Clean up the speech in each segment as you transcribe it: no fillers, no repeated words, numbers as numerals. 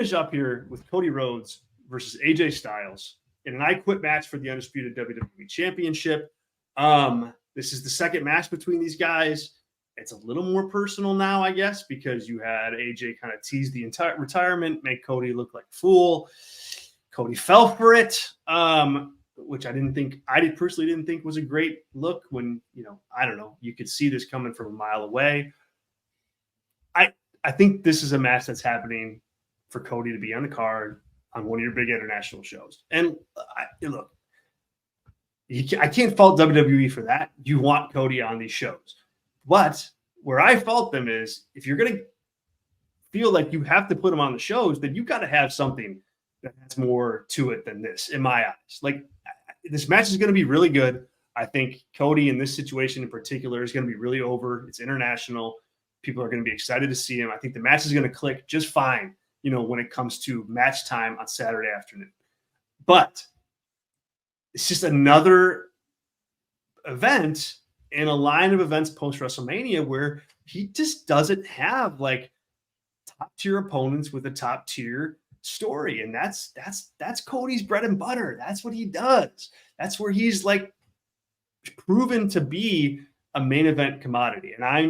finish up here with Cody Rhodes versus AJ Styles in an I Quit match for the undisputed WWE Championship. This is the second match between these guys. It's a little more personal now, I guess, because you had AJ kind of tease the entire retirement, make Cody look like a fool. Cody fell for it, which I personally didn't think was a great look when, I don't know, you could see this coming from a mile away. I think this is a match that's happening for Cody to be on the card on one of your big international shows. And look, I can't fault WWE for that. You want Cody on these shows. But where I fault them is if you're going to feel like you have to put him on the shows, then you've got to have something that has more to it than this, in my eyes. Like, this match is going to be really good. I think Cody in this situation in particular is going to be really over. It's international. People are going to be excited to see him. I think the match is going to click just fine, when it comes to match time on Saturday afternoon. But it's just another event in a line of events post-WrestleMania where he just doesn't have like top-tier opponents with a top-tier story. And that's Cody's bread and butter. That's what he does. That's where he's like proven to be a main event commodity. And I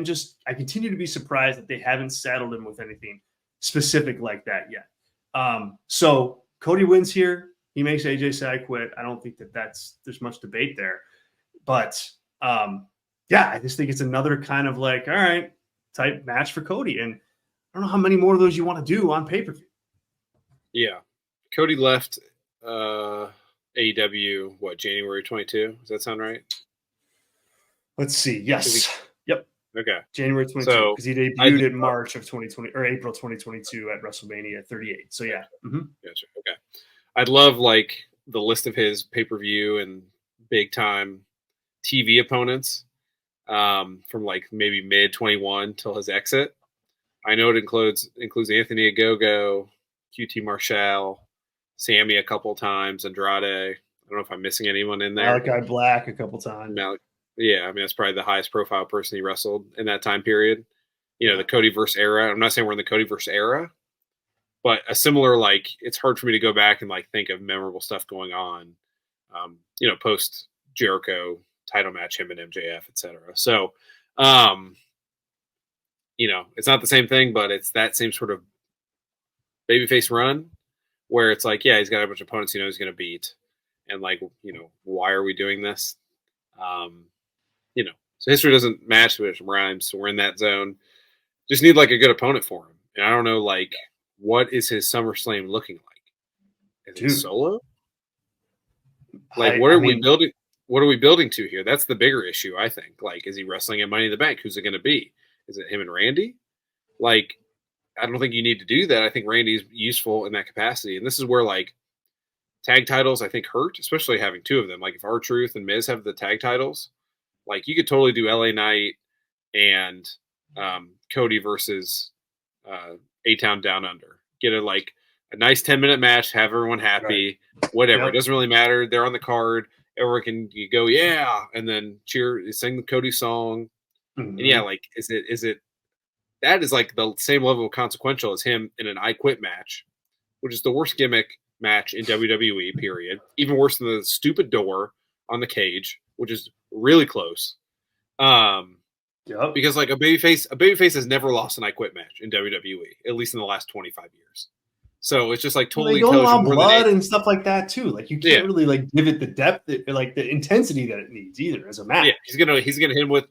continue to be surprised that they haven't saddled him with anything specific like that yet. So Cody wins here. He makes AJ say I quit. I don't think there's much debate there. But I just think it's another kind of like, all right, type match for Cody. And I don't know how many more of those you want to do on pay-per-view. Yeah. Cody left AEW, January 22? Does that sound right? Let's see. Yes. Yep. Okay. January 22, because he debuted in March of 2020 or April 2022 at WrestleMania 38. So, yeah. Mm-hmm. Yes, okay. I'd love the list of his pay-per-view and big-time TV opponents from maybe mid-21 till his exit. I know it includes Anthony Ogogo, QT Marshall, Sammy a couple times, Andrade. I don't know if I'm missing anyone in there. Malachi Black a couple times. That's probably the highest profile person he wrestled in that time period. The Codyverse era. I'm not saying we're in the Codyverse era, but a similar, it's hard for me to go back and think of memorable stuff going on, post Jericho title match, him and MJF, etc. So, it's not the same thing, but it's that same sort of babyface run where it's he's got a bunch of opponents he's going to beat. And why are we doing this? So history doesn't match with rhymes. So we're in that zone. Just need a good opponent for him. And I don't know, what is his SummerSlam looking like? Is it Solo? What are we building? What are we building to here? That's the bigger issue, I think. Is he wrestling at Money in the Bank? Who's it going to be? Is it him and Randy? I don't think you need to do that. I think Randy's useful in that capacity. And this is where, tag titles, I think, hurt, especially having two of them. If R-Truth and Miz have the tag titles, you could totally do LA Knight and Cody versus A-Town Down Under. Get a nice 10-minute match, have everyone happy, whatever. Yep. It doesn't really matter. They're on the card. Everyone can go, yeah, and then cheer, sing the Cody song. Mm-hmm. And is it that is the same level of consequential as him in an I Quit match, which is the worst gimmick match in WWE, period. Even worse than the stupid door on the cage, which is really close. Because a babyface has never lost an I Quit match in WWE, at least in the last 25 years. So it's just totally tells you more blood and stuff like that too. You can't really give it the depth, the intensity that it needs either as a match. Yeah, he's gonna hit him with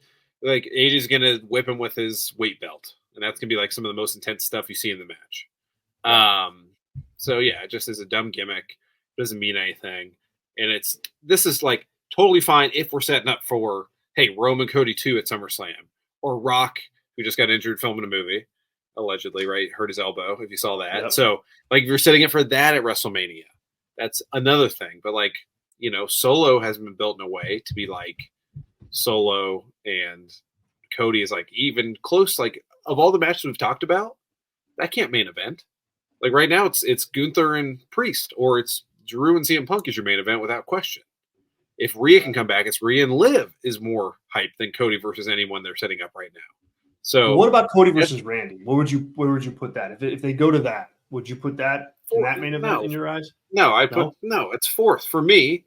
AJ's gonna whip him with his weight belt, and that's gonna be some of the most intense stuff you see in the match. So yeah, it just is a dumb gimmick. Doesn't mean anything, and this is totally fine if we're setting up for Roman Cody 2 at SummerSlam, or Rock, who just got injured filming a movie. Allegedly, right? Hurt his elbow, if you saw that. Yep. So, if you're setting it for that at WrestleMania, that's another thing. But, Solo has been built in a way to be Solo, and Cody is even close. Of all the matches we've talked about, that can't main event. Right now, it's Gunther and Priest, or it's Drew and CM Punk is your main event without question. If Rhea can come back, it's Rhea and Liv is more hype than Cody versus anyone they're setting up right now. So what about Cody versus Randy? Where would you put that if they go to that? Would you put that in that main event in your eyes? No, it's fourth for me.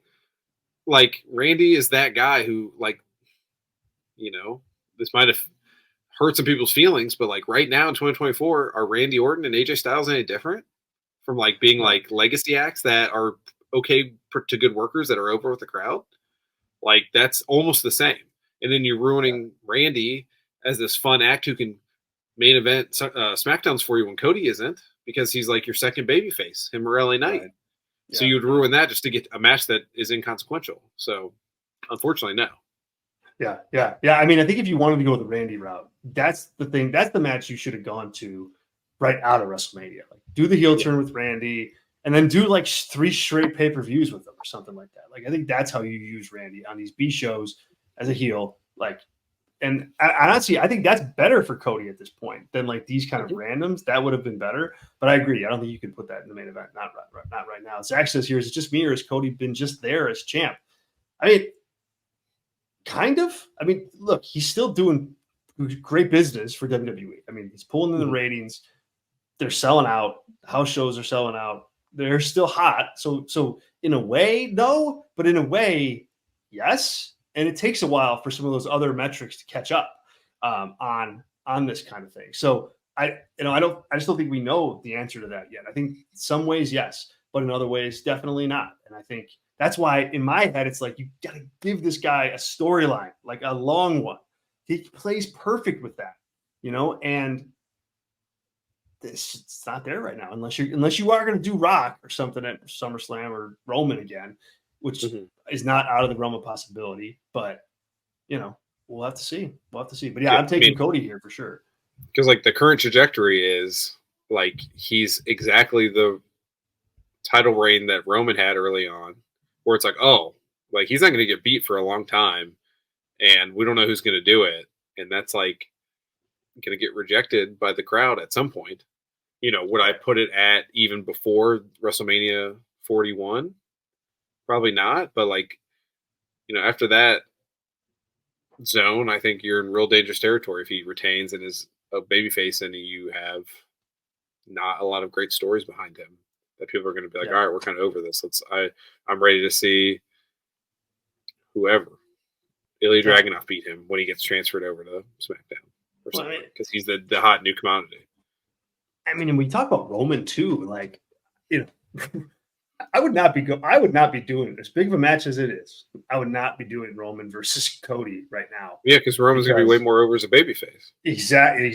Like Randy is that guy who, like, this might have hurt some people's feelings, but like right now in 2024, are Randy Orton and AJ Styles any different from like being like legacy acts that are okay to good workers that are over with the crowd? Like that's almost the same. And then you're ruining Randy as this fun act who can main event SmackDowns for you when Cody isn't, because he's like your second baby face, him or LA Knight. Right. Yeah. So you would ruin that just to get a match that is inconsequential. So unfortunately, no. Yeah. I mean, I think if you wanted to go the Randy route, that's the thing. That's the match you should have gone to right out of WrestleMania. Like, do the heel turn with Randy, and then do like 3 straight pay-per-views with them or something like that. Like, I think that's how you use Randy on these B shows as a heel. Like, and honestly, I think that's better for Cody at this point than like these kind of randoms. That would have been better. But I agree. I don't think you can put that in the main event. Not right now. Zach says here, is it just me or has Cody been just there as champ? I mean, kind of. I mean, look, he's still doing great business for WWE. I mean, he's pulling in the ratings. They're selling out. House shows are selling out. They're still hot. So in a way, no, but in a way, yes. And it takes a while for some of those other metrics to catch up on this kind of thing. So I just don't think we know the answer to that yet. I think in some ways, yes, but in other ways, definitely not. And I think that's why in my head, it's like, you got to give this guy a storyline, like a long one. He plays perfect with that, and it's not there right now, unless you are going to do Rock or something at SummerSlam or Roman again, which is not out of the realm of possibility. But we'll have to see. But yeah, I'm taking Cody here for sure. Because like the current trajectory is like he's exactly the title reign that Roman had early on, where it's like, oh, like he's not going to get beat for a long time, and we don't know who's going to do it, and that's like going to get rejected by the crowd at some point. Would I put it at even before WrestleMania 41? Probably not, but like, after that zone, I think you're in real dangerous territory if he retains and is a babyface, and you have not a lot of great stories behind him that people are going to be like, all right, we're kind of over this. I'm ready to see whoever. Ilya Dragunov beat him when he gets transferred over to SmackDown or something, because he's the hot new commodity. I mean, and we talk about Roman too. Like, I would not be doing as big of a match as it is. I would not be doing Roman versus Cody right now. Yeah, because Roman's going to be way more over as a babyface. Exactly.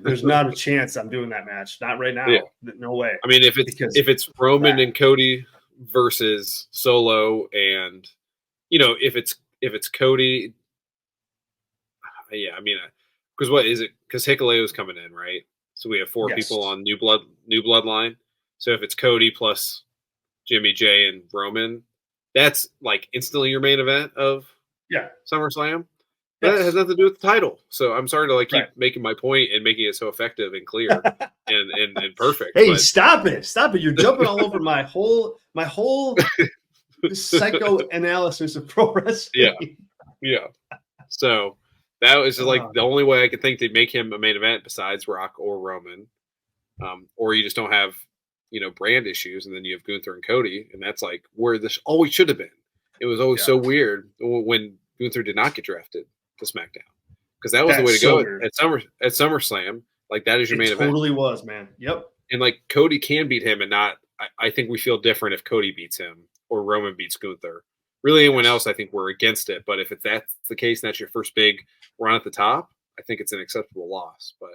There's not a chance I'm doing that match. Not right now. Yeah. No way. I mean, if it's Roman and Cody versus Solo, and if it's Cody, yeah. I mean, because what is it? Because Hikuleo's coming in, right? So we have 4 people on new bloodline. So if it's Cody plus Jimmy J and Roman, that's like instantly your main event of SummerSlam. That has nothing to do with the title. So I'm sorry to like keep making my point and making it so effective and clear and perfect. Hey, stop it! You're jumping all over my whole psychoanalysis of pro wrestling. Yeah. So that was just like the only way I could think to make him a main event besides Rock or Roman, or you just don't have brand issues, and then you have Gunther and Cody, and that's like where this always should have been. It was always so weird when Gunther did not get drafted to SmackDown, because that was the way to go at SummerSlam. Like that is your main event. Totally was, man. Yep. And like Cody can beat him, and not. I think we feel different if Cody beats him or Roman beats Gunther. Really, anyone else, I think we're against it. But if that's the case, and that's your first big run at the top, I think it's an acceptable loss. But